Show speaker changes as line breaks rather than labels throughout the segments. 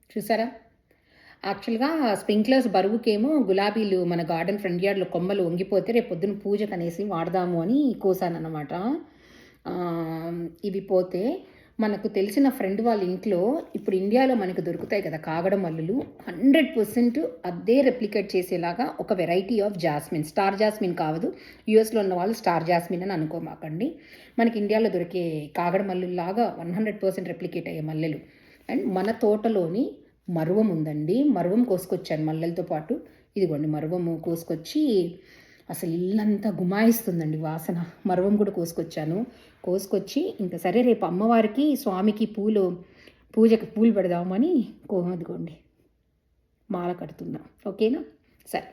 చూసారా? యాక్చువల్‌గా స్ప్రింక్లర్స్ బరువుకేమో గులాబీలు మన గార్డెన్ ఫ్రంట్ యార్డ్‌లో కొమ్మలు వంగిపోతే రేపు పొద్దున పూజకనేసి వాడదాము అని కోసాననమాట. ఇవి పోతే మనకు తెలిసిన ఫ్రెండ్ వాళ్ళ ఇంట్లో ఇప్పుడు ఇండియాలో మనకు దొరుకుతాయి కదా కాగడ మల్లులు. 100% అదే రెప్లికేట్ చేసేలాగా ఒక variety of jasmine, star jasmine కావదు. యూఎస్‌లో ఉన్న వాళ్ళు స్టార్ జాస్మిన్ అని అనుకోమాకండి. మనకి ఇండియాలో దొరికే కాగడ మల్లుల్లాగా 100% రెప్లికేట్ అయ్యే మల్లెలు. అండ్ మన తోటలోని మరువం ఉందండి. మరువం కోసుకొచ్చాను మల్లెలతో పాటు. ఇదిగోండి మరువము కోసుకొచ్చి అసలు ఇల్లంతా గుమాయిస్తుందండి వాసన. మరువం కూడా కోసుకొచ్చి ఇంకా సరే రేపు అమ్మవారికి స్వామికి పూజకి పూలు పెడదామని అదిగోండి మాల కడుతున్నా. ఓకేనా? సరే,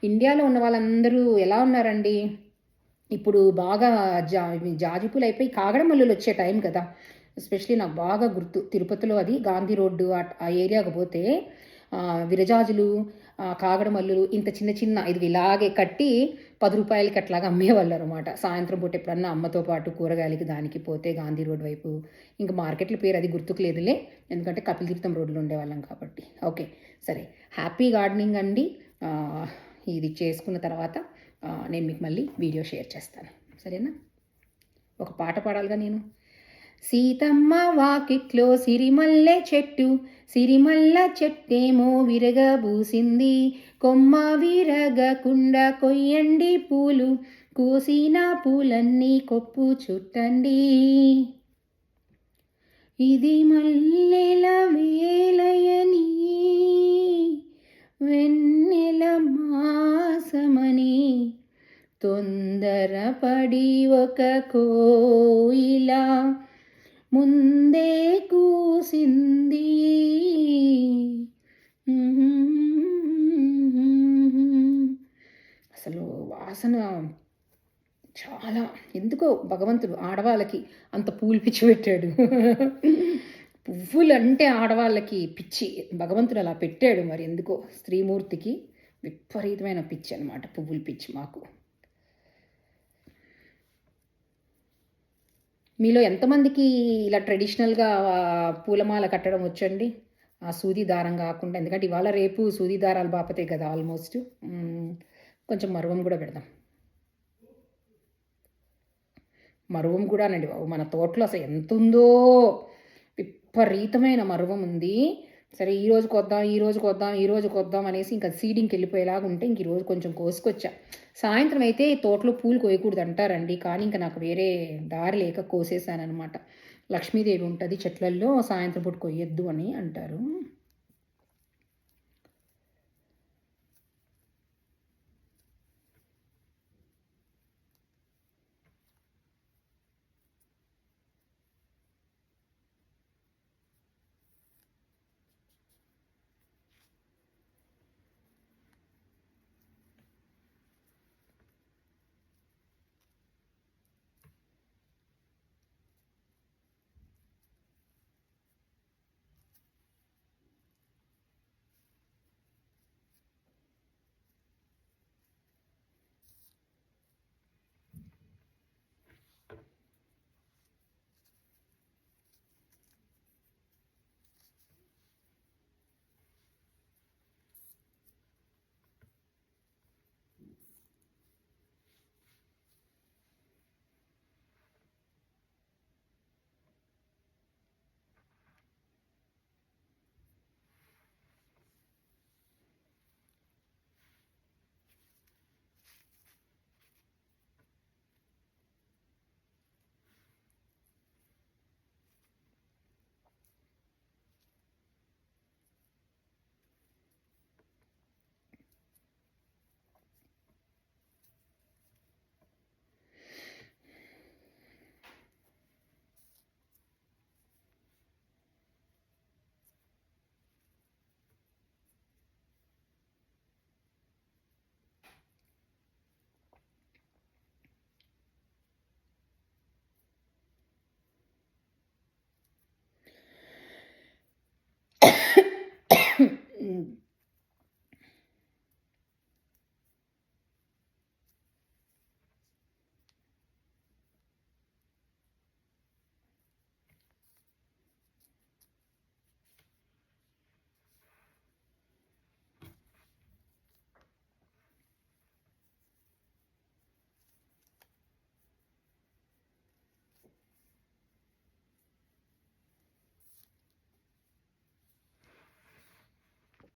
ఇండియాలో ఉన్న వాళ్ళందరూ ఎలా ఉన్నారండి? ఇప్పుడు బాగా జాజి పూలు అయిపోయి కాగడ మల్లులు వచ్చే టైం కదా. ఎస్పెషలీ నాకు బాగా గుర్తు, తిరుపతిలో అది గాంధీ రోడ్డు ఆ ఏరియాకు పోతే విరజాజులు, కాగడ మల్లులు ఇంత చిన్న చిన్న ఇది ఇలాగే కట్టి 10 రూపాయలకి అట్లాగా అమ్మేవాళ్ళు అనమాట. సాయంత్రం పూట ఎప్పుడన్నా అమ్మతో పాటు కూరగాయలకి దానికి పోతే గాంధీ రోడ్ వైపు, ఇంకా మార్కెట్ల పేరు అది గుర్తుకు లేదులే, ఎందుకంటే కపిలతీర్థం రోడ్లో ఉండేవాళ్ళం కాబట్టి. ఓకే, సరే, హ్యాపీ గార్డెనింగ్ అండి. ఇది చేసుకున్న తర్వాత నేను మీకు మళ్ళీ వీడియో షేర్ చేస్తాను, సరేనా? ఒక పాట పాడాలిగా నేను. సీతమ్మ వాకిట్లో సిరిమల్లె చెట్టు, సిరిమల్ల చెట్టేమో విరగబూసింది, కొమ్మ విరగకుండా కొయ్యండి పూలు, కోసిన పూలన్నీ కొప్పు చుట్టండి. ఇది మల్లెల వేలయని వెన్నెల మాసమని తొందరపడి ఒక కోయిలా ముందే కూసింది. అసలు వాసన చాలా, ఎందుకో భగవంతుడు ఆడవాళ్ళకి అంత పూలు పిచ్చి పెట్టాడు. పువ్వులు అంటే ఆడవాళ్ళకి పిచ్చి, భగవంతుడు అలా పెట్టాడు. మరి ఎందుకో స్త్రీమూర్తికి విపరీతమైన పిచ్చి అనమాట, పువ్వులు పిచ్చి. మాకు మీలో ఎంతమందికి ఇలా ట్రెడిషనల్గా పూలమాల కట్టడం వచ్చండి? ఆ సూది దారం కాకుండా, ఎందుకంటే ఇవాళ రేపు సూది దారాలు బాపతే కదా ఆల్మోస్ట్. కొంచెం మరువం కూడా పెడదాం. మరువం కూడా అనండి బాబు, మన తోటలో అసలు ఎంత ఉందో, విపరీతమైన మరువం ఉంది. సరే ఈరోజు కొద్దాం అనేసి ఇంకా సీడింగ్కి వెళ్ళిపోయేలాగా ఉంటే ఇంక ఈరోజు కొంచెం కోసుకొచ్చా. సాయంత్రం అయితే తోటలో పూలు కోయకూడదు అంటారండి, కానీ ఇంకా నాకు వేరే దారి లేక కోసేసానమాట. లక్ష్మీదేవి ఉంటుంది చెట్లల్లో, సాయంత్రం పూట కొయ్యొద్దు అని అంటారు.